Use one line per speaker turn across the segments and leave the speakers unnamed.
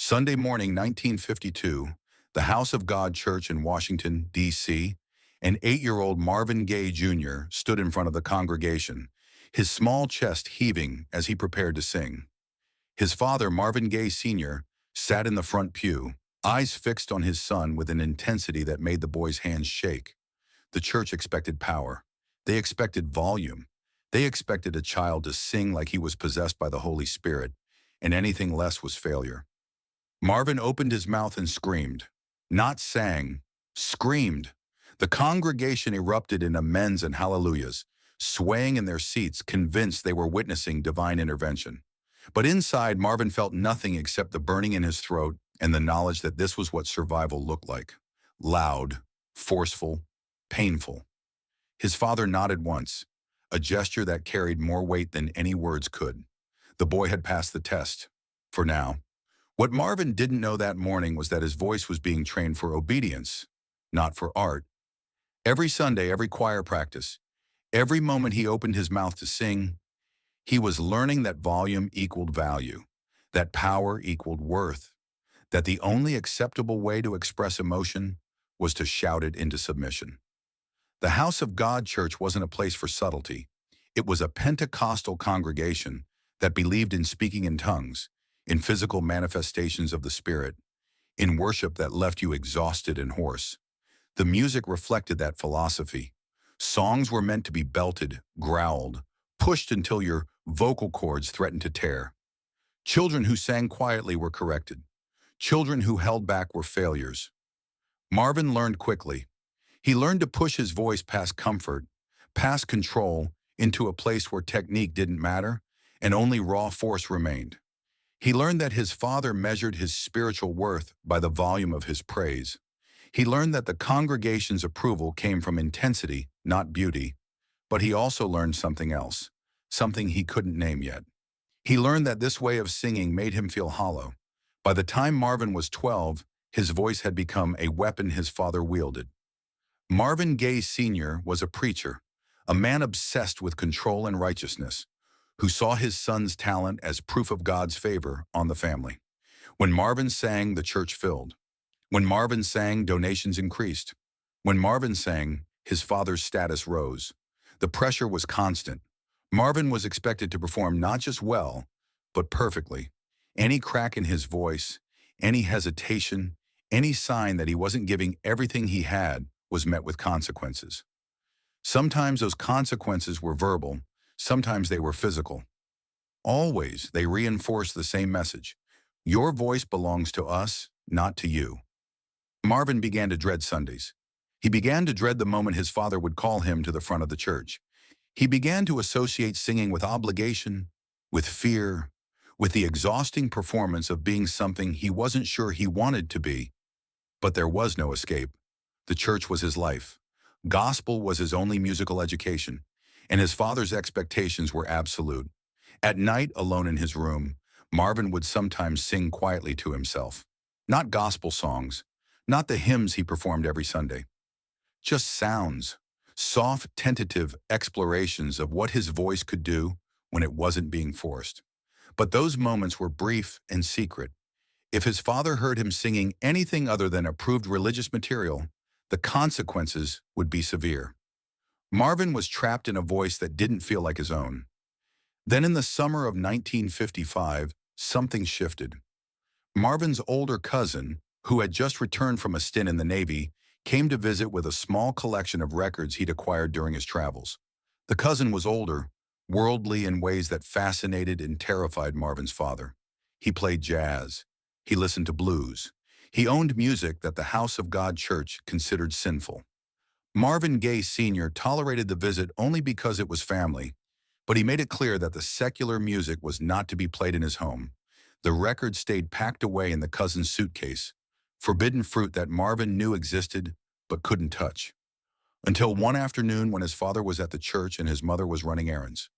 Sunday morning, 1952, the House of God Church in Washington, D.C., an 8-year-old Marvin Gaye Jr. stood in front of the congregation, his small chest heaving as he prepared to sing. His father, Marvin Gaye Sr., sat in the front pew, eyes fixed on his son with an intensity that made the boy's hands shake. The church expected power. They expected volume. They expected a child to sing like he was possessed by the Holy Spirit, and anything less was failure. Marvin opened his mouth and screamed. Not sang, screamed. The congregation erupted in amens and hallelujahs, swaying in their seats, convinced they were witnessing divine intervention. But inside, Marvin felt nothing except the burning in his throat and the knowledge that this was what survival looked like. Loud, forceful, painful. His father nodded once, a gesture that carried more weight than any words could. The boy had passed the test, for now. What Marvin didn't know that morning was that his voice was being trained for obedience, not for art. Every Sunday, every choir practice, every moment he opened his mouth to sing, he was learning that volume equaled value, that power equaled worth, that the only acceptable way to express emotion was to shout it into submission. The House of God Church wasn't a place for subtlety. It was a Pentecostal congregation that believed in speaking in tongues, in physical manifestations of the Spirit, in worship that left you exhausted and hoarse. The music reflected that philosophy. Songs were meant to be belted, growled, pushed until your vocal cords threatened to tear. Children who sang quietly were corrected. Children who held back were failures. Marvin learned quickly. He learned to push his voice past comfort, past control, into a place where technique didn't matter and only raw force remained. He learned that his father measured his spiritual worth by the volume of his praise. He learned that the congregation's approval came from intensity, not beauty. But he also learned something else, something he couldn't name yet. He learned that this way of singing made him feel hollow. By the time Marvin was 12, his voice had become a weapon his father wielded. Marvin Gaye Sr. was a preacher, a man obsessed with control and righteousness, who saw his son's talent as proof of God's favor on the family. When Marvin sang, the church filled. When Marvin sang, donations increased. When Marvin sang, his father's status rose. The pressure was constant. Marvin was expected to perform not just well, but perfectly. Any crack in his voice, any hesitation, any sign that he wasn't giving everything he had was met with consequences. Sometimes those consequences were verbal, sometimes they were physical. Always, they reinforced the same message. Your voice belongs to us, not to you. Marvin began to dread Sundays. He began to dread the moment his father would call him to the front of the church. He began to associate singing with obligation, with fear, with the exhausting performance of being something he wasn't sure he wanted to be. But there was no escape. The church was his life. Gospel was his only musical education, and his father's expectations were absolute. At night, alone in his room, Marvin would sometimes sing quietly to himself. Not gospel songs, not the hymns he performed every Sunday. Just sounds, soft, tentative explorations of what his voice could do when it wasn't being forced. But those moments were brief and secret. If his father heard him singing anything other than approved religious material, the consequences would be severe. Marvin was trapped in a voice that didn't feel like his own. Then in the summer of 1955, something shifted. Marvin's older cousin, who had just returned from a stint in the Navy, came to visit with a small collection of records he'd acquired during his travels. The cousin was older, worldly in ways that fascinated and terrified Marvin's father. He played jazz. He listened to blues. He owned music that the House of God Church considered sinful. Marvin Gaye Sr. tolerated the visit only because it was family, but he made it clear that the secular music was not to be played in his home. The record stayed packed away in the cousin's suitcase, forbidden fruit that Marvin knew existed but couldn't touch. Until one afternoon when his father was at the church and his mother was running errands.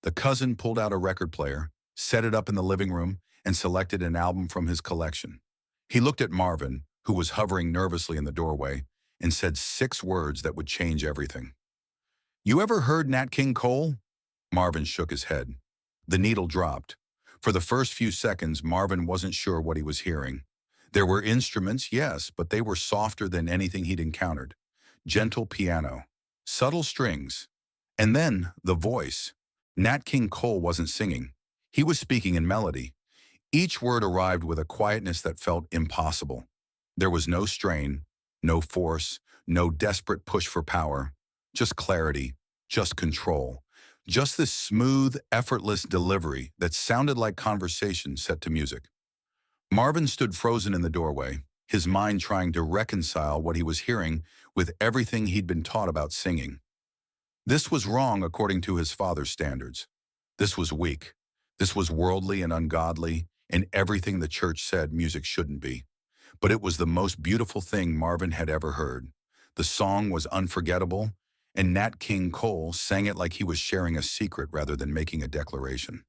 The cousin pulled out a record player, set it up in the living room, and selected an album from his collection. He looked at Marvin, who was hovering nervously in the doorway, and said 6 words that would change everything. "You ever heard Nat King Cole?" Marvin shook his head. The needle dropped. For the first few seconds, Marvin wasn't sure what he was hearing. There were instruments, yes, but they were softer than anything he'd encountered. Gentle piano, subtle strings, and then the voice. Nat King Cole wasn't singing. He was speaking in melody. Each word arrived with a quietness that felt impossible. There was no strain, no force, no desperate push for power, just clarity, just control, just this smooth, effortless delivery that sounded like conversation set to music. Marvin stood frozen in the doorway, his mind trying to reconcile what he was hearing with everything he'd been taught about singing. This was wrong according to his father's standards. This was weak. This was worldly and ungodly, and everything the church said music shouldn't be. But it was the most beautiful thing Marvin had ever heard. The song was unforgettable, and Nat King Cole sang it like he was sharing a secret rather than making a declaration.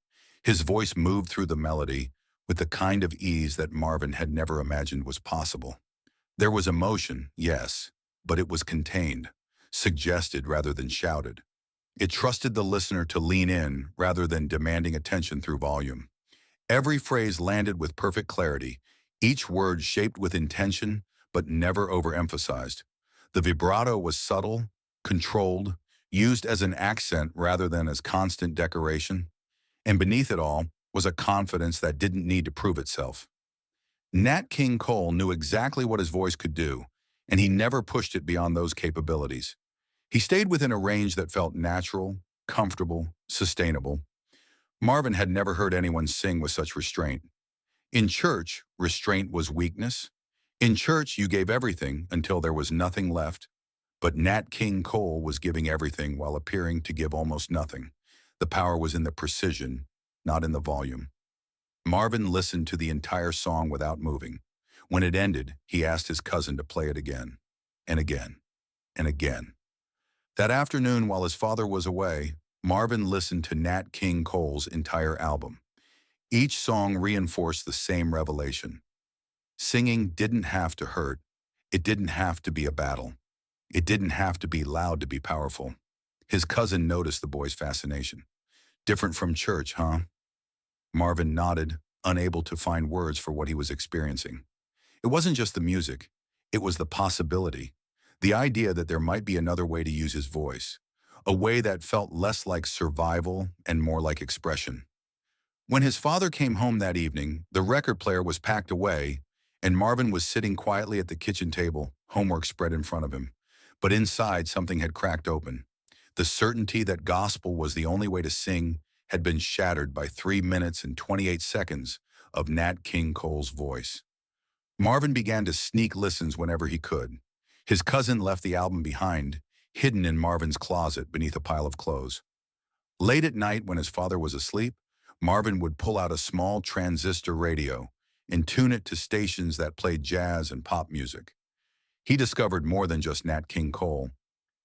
His voice moved through the melody with the kind of ease that Marvin had never imagined was possible. There was emotion, yes, but it was contained, suggested rather than shouted. It trusted the listener to lean in rather than demanding attention through volume. Every phrase landed with perfect clarity, each word shaped with intention but never overemphasized. The vibrato was subtle, controlled, used as an accent rather than as constant decoration, and beneath it all was a confidence that didn't need to prove itself. Nat King Cole knew exactly what his voice could do, and he never pushed it beyond those capabilities. He stayed within a range that felt natural, comfortable, sustainable. Marvin had never heard anyone sing with such restraint. In church, restraint was weakness. In church, you gave everything until there was nothing left. But Nat King Cole was giving everything while appearing to give almost nothing. The power was in the precision, not in the volume. Marvin listened to the entire song without moving. When it ended, he asked his cousin to play it again, and again, and again. That afternoon, while his father was away, Marvin listened to Nat King Cole's entire album. Each song reinforced the same revelation. Singing didn't have to hurt. It didn't have to be a battle. It didn't have to be loud to be powerful. His cousin noticed the boy's fascination. Different from church, huh? Marvin nodded, unable to find words for what he was experiencing. It wasn't just the music. It was the possibility. The idea that there might be another way to use his voice. A way that felt less like survival and more like expression. When his father came home that evening, the record player was packed away, and Marvin was sitting quietly at the kitchen table, homework spread in front of him. But inside, something had cracked open. The certainty that gospel was the only way to sing had been shattered by 3 minutes and 28 seconds of Nat King Cole's voice. Marvin began to sneak listens whenever he could. His cousin left the album behind, hidden in Marvin's closet beneath a pile of clothes. Late at night, when his father was asleep, Marvin would pull out a small transistor radio and tune it to stations that played jazz and pop music. He discovered more than just Nat King Cole.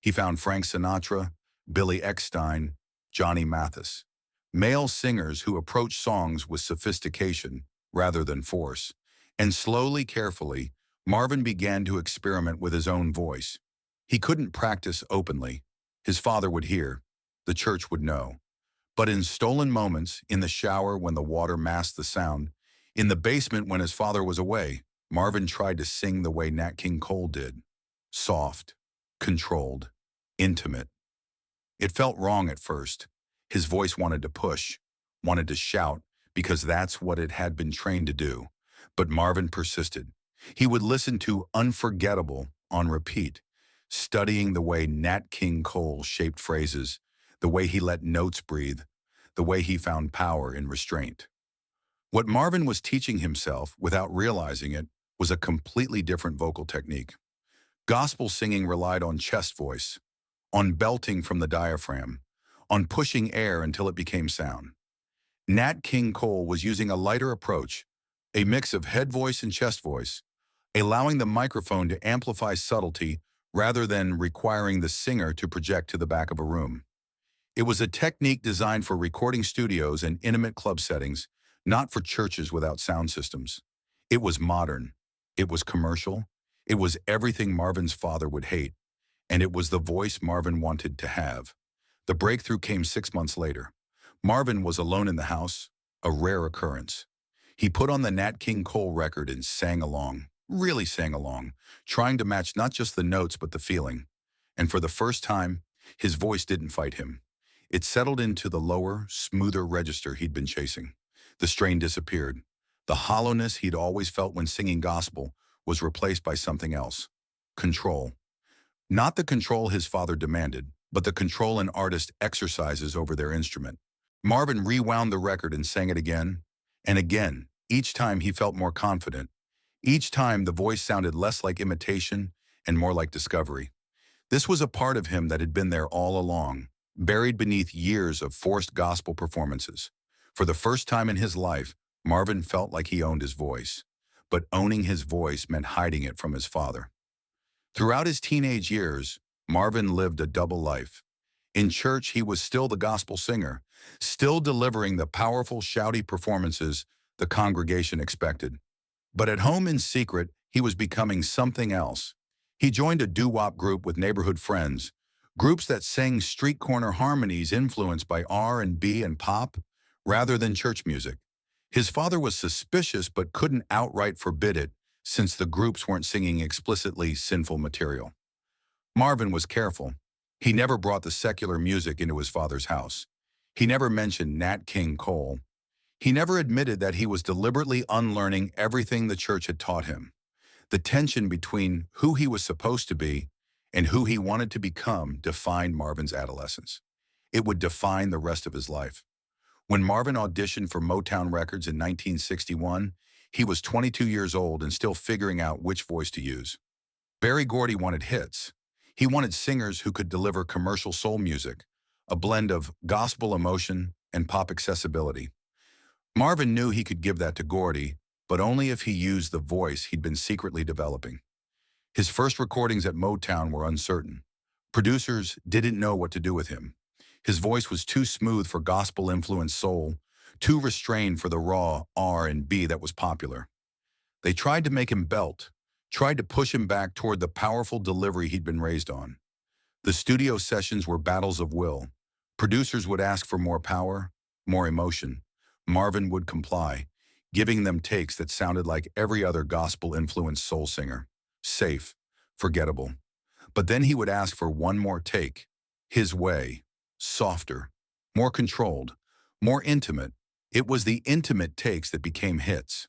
He found Frank Sinatra, Billy Eckstine, Johnny Mathis, male singers who approached songs with sophistication rather than force. And slowly, carefully, Marvin began to experiment with his own voice. He couldn't practice openly. His father would hear. The church would know. But in stolen moments, in the shower when the water masked the sound, in the basement when his father was away, Marvin tried to sing the way Nat King Cole did. Soft, controlled, intimate. It felt wrong at first. His voice wanted to push, wanted to shout, because that's what it had been trained to do. But Marvin persisted. He would listen to Unforgettable on repeat, studying the way Nat King Cole shaped phrases, the way he let notes breathe, the way he found power in restraint. What Marvin was teaching himself, without realizing it, was a completely different vocal technique. Gospel singing relied on chest voice, on belting from the diaphragm, on pushing air until it became sound. Nat King Cole was using a lighter approach, a mix of head voice and chest voice, allowing the microphone to amplify subtlety rather than requiring the singer to project to the back of a room. It was a technique designed for recording studios and intimate club settings, not for churches without sound systems. It was modern. It was commercial. It was everything Marvin's father would hate. And it was the voice Marvin wanted to have. The breakthrough came 6 months later. Marvin was alone in the house, a rare occurrence. He put on the Nat King Cole record and sang along, really sang along, trying to match not just the notes but the feeling. And for the first time, his voice didn't fight him. It settled into the lower, smoother register he'd been chasing. The strain disappeared. The hollowness he'd always felt when singing gospel was replaced by something else. Control. Not the control his father demanded, but the control an artist exercises over their instrument. Marvin rewound the record and sang it again and again. Each time he felt more confident. Each time the voice sounded less like imitation and more like discovery. This was a part of him that had been there all along, buried beneath years of forced gospel performances. For the first time in his life, Marvin felt like he owned his voice. But owning his voice meant hiding it from his father. Throughout his teenage years, Marvin lived a double life. In church, he was still the gospel singer, still delivering the powerful, shouty performances the congregation expected. But at home in secret, he was becoming something else. He joined a doo-wop group with neighborhood friends, groups that sang street corner harmonies influenced by R&B and pop, rather than church music. His father was suspicious but couldn't outright forbid it, since the groups weren't singing explicitly sinful material. Marvin was careful. He never brought the secular music into his father's house. He never mentioned Nat King Cole. He never admitted that he was deliberately unlearning everything the church had taught him. The tension between who he was supposed to be and who he wanted to become defined Marvin's adolescence. It would define the rest of his life. When Marvin auditioned for Motown Records in 1961, he was 22 years old and still figuring out which voice to use. Berry Gordy wanted hits. He wanted singers who could deliver commercial soul music, a blend of gospel emotion and pop accessibility. Marvin knew he could give that to Gordy, but only if he used the voice he'd been secretly developing. His first recordings at Motown were uncertain. Producers didn't know what to do with him. His voice was too smooth for gospel-influenced soul, too restrained for the raw R&B that was popular. They tried to make him belt, tried to push him back toward the powerful delivery he'd been raised on. The studio sessions were battles of will. Producers would ask for more power, more emotion. Marvin would comply, giving them takes that sounded like every other gospel-influenced soul singer. Safe, forgettable. But then he would ask for one more take, his way, softer, more controlled, more intimate. It was the intimate takes that became hits.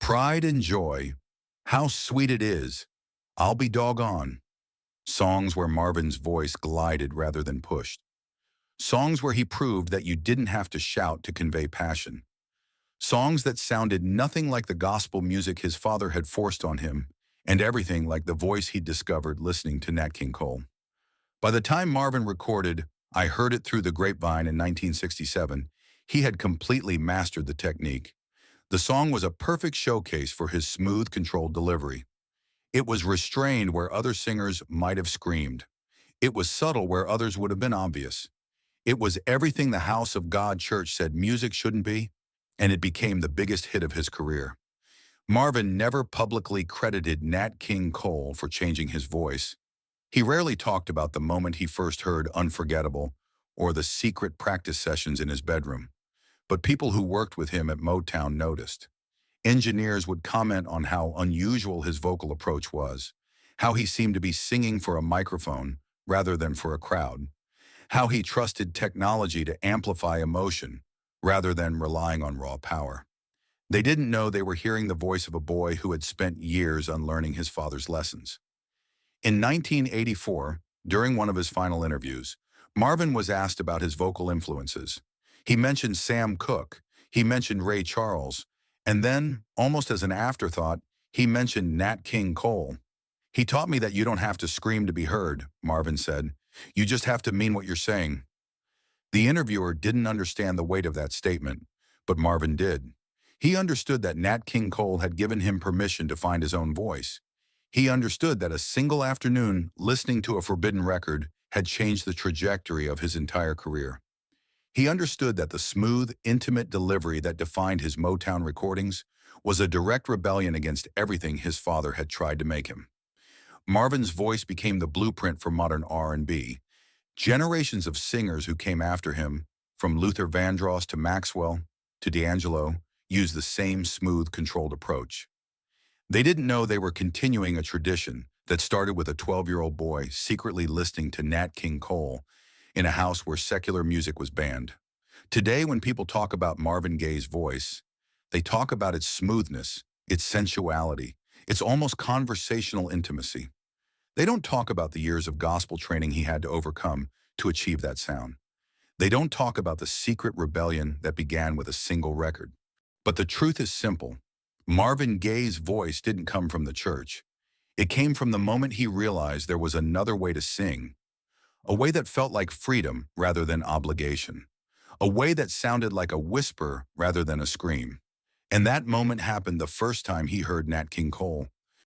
Pride and Joy, How Sweet It Is, I'll Be Doggone. Songs where Marvin's voice glided rather than pushed. Songs where he proved that you didn't have to shout to convey passion. Songs that sounded nothing like the gospel music his father had forced on him, and everything like the voice he'd discovered listening to Nat King Cole. By the time Marvin recorded I Heard It Through the Grapevine in 1967, he had completely mastered the technique. The song was a perfect showcase for his smooth, controlled delivery. It was restrained where other singers might have screamed. It was subtle where others would have been obvious. It was everything the House of God Church said music shouldn't be, and it became the biggest hit of his career. Marvin never publicly credited Nat King Cole for changing his voice. He rarely talked about the moment he first heard Unforgettable or the secret practice sessions in his bedroom. But people who worked with him at Motown noticed. Engineers would comment on how unusual his vocal approach was, how he seemed to be singing for a microphone rather than for a crowd, how he trusted technology to amplify emotion rather than relying on raw power. They didn't know they were hearing the voice of a boy who had spent years unlearning his father's lessons. In 1984, during one of his final interviews, Marvin was asked about his vocal influences. He mentioned Sam Cooke, he mentioned Ray Charles, and then, almost as an afterthought, he mentioned Nat King Cole. He taught me that you don't have to scream to be heard, Marvin said. You just have to mean what you're saying. The interviewer didn't understand the weight of that statement, but Marvin did. He understood that Nat King Cole had given him permission to find his own voice. He understood that a single afternoon listening to a forbidden record had changed the trajectory of his entire career. He understood that the smooth, intimate delivery that defined his Motown recordings was a direct rebellion against everything his father had tried to make him. Marvin's voice became the blueprint for modern R&B. Generations of singers who came after him, from Luther Vandross to Maxwell, to D'Angelo used the same smooth, controlled approach. They didn't know they were continuing a tradition that started with a 12-year-old boy secretly listening to Nat King Cole in a house where secular music was banned. Today, when people talk about Marvin Gaye's voice, they talk about its smoothness, its sensuality, its almost conversational intimacy. They don't talk about the years of gospel training he had to overcome to achieve that sound. They don't talk about the secret rebellion that began with a single record. But the truth is simple. Marvin Gaye's voice didn't come from the church. It came from the moment he realized there was another way to sing, a way that felt like freedom rather than obligation, a way that sounded like a whisper rather than a scream. And that moment happened the first time he heard Nat King Cole.